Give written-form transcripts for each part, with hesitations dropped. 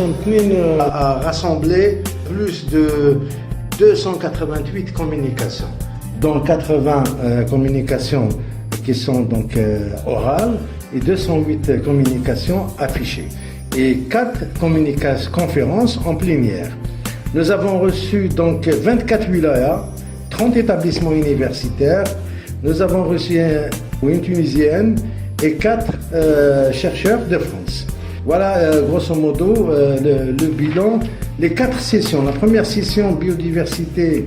Sun Twin a rassemblé plus de 288 communications, dont 80 communications qui sont donc orales et 208 communications affichées et 4 conférences en plénière. Nous avons reçu donc 24 wilayas, 30 établissements universitaires. Nous avons reçu une Tunisienne et 4 chercheurs de France. Voilà grosso modo le bilan. Les 4 sessions. La première session biodiversité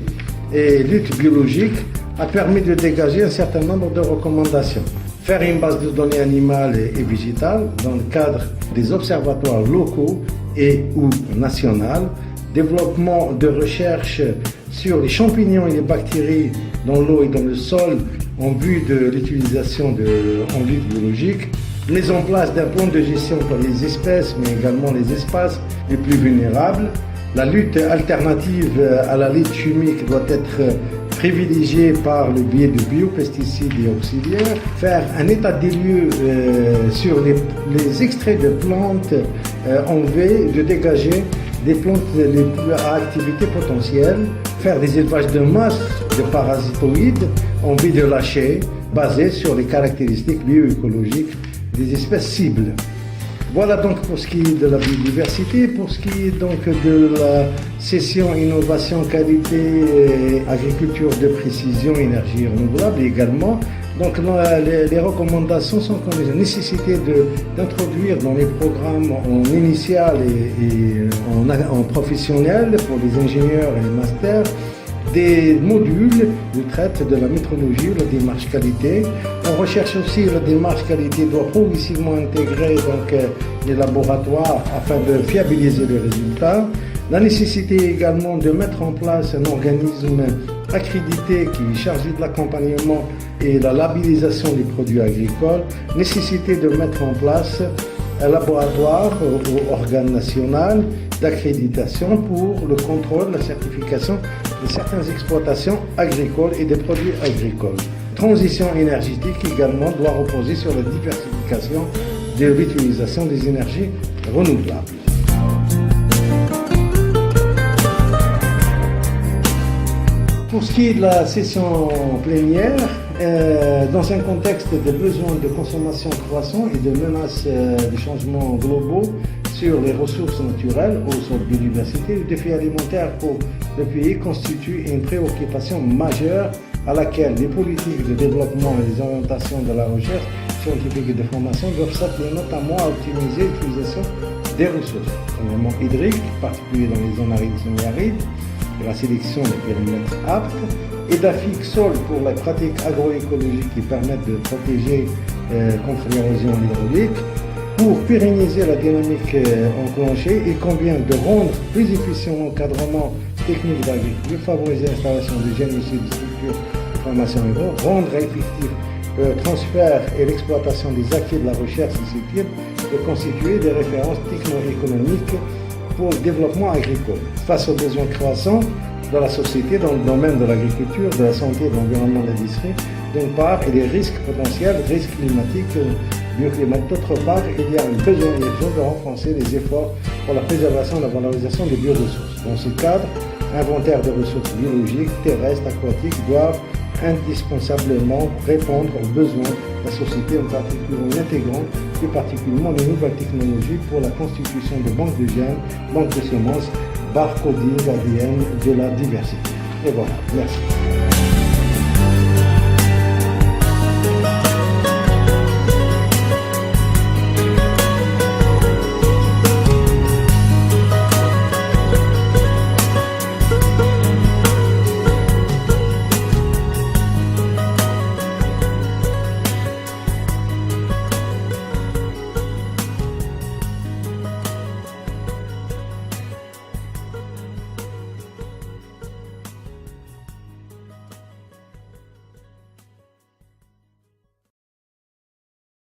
et lutte biologique a permis de dégager un certain nombre de recommandations. Faire une base de données animales et végétales dans le cadre des observatoires locaux et ou nationaux. Développement de recherche sur les champignons et les bactéries dans l'eau et dans le sol en vue de l'utilisation en lutte biologique. Mise en place d'un plan de gestion pour les espèces, mais également les espaces les plus vulnérables. La lutte alternative à la lutte chimique doit être privilégiée par le biais de biopesticides et auxiliaires. Faire un état des lieux sur les extraits de plantes en vue de dégager des plantes à activité potentielle. Faire des élevages de masse de parasitoïdes en vue de lâcher, basés sur les caractéristiques bioécologiques des espèces cibles. Voilà donc pour ce qui est de la biodiversité. Pour ce qui est donc de la session innovation, qualité, agriculture de précision, énergie renouvelable également. Donc les recommandations sont comme la nécessité d'introduire dans les programmes en initial et en professionnel pour les ingénieurs et les masters des modules de traite de la métrologie ou la démarche qualité. On recherche aussi la démarche qualité doit progressivement intégrer donc, les laboratoires afin de fiabiliser les résultats. La nécessité également de mettre en place un organisme accrédité qui est chargé de l'accompagnement et la labellisation des produits agricoles. Nécessité de mettre en place un laboratoire ou organe national d'accréditation pour le contrôle, la certification de certaines exploitations agricoles et des produits agricoles. Transition énergétique également doit reposer sur la diversification de l'utilisation des énergies renouvelables. Pour ce qui est de la session plénière, dans un contexte de besoins de consommation croissants et de menaces de changements globaux sur les ressources naturelles, eau, sol, biodiversité, le défi alimentaire pour le pays constitue une préoccupation majeure à laquelle les politiques de développement et les orientations de la recherche scientifique et de formation doivent s'atteler notamment à optimiser l'utilisation des ressources, premièrement hydriques, en particulier dans les zones arides et semi-arides, et la sélection des périmètres aptes, et d'affique sol pour la pratique agroécologique qui permettent de protéger contre l'érosion hydraulique. Pour pérenniser la dynamique enclenchée, il convient de rendre plus efficient l'encadrement technique d'agriculture, favoriser l'installation de génocides de structures de formation agro, rendre effectif le transfert et l'exploitation des acquis de la recherche susceptibles de constituer des références techno-économiques pour le développement agricole. Face aux besoins croissants de la société dans le domaine de l'agriculture, de la santé, de l'environnement, de l'industrie, d'une part, et les risques potentiels, risques climatiques, bioclimatiques, d'autre part, il y a un besoin urgent de renforcer les efforts pour la préservation et la valorisation des bioressources. Dans ce cadre, inventaire de ressources biologiques, terrestres, aquatiques doivent indispensablement répondre aux besoins de la société, en particulier en intégrant plus particulièrement les nouvelles technologies pour la constitution de banques de gènes, banques de semences, barcoding ADN de la diversité. Et voilà, merci.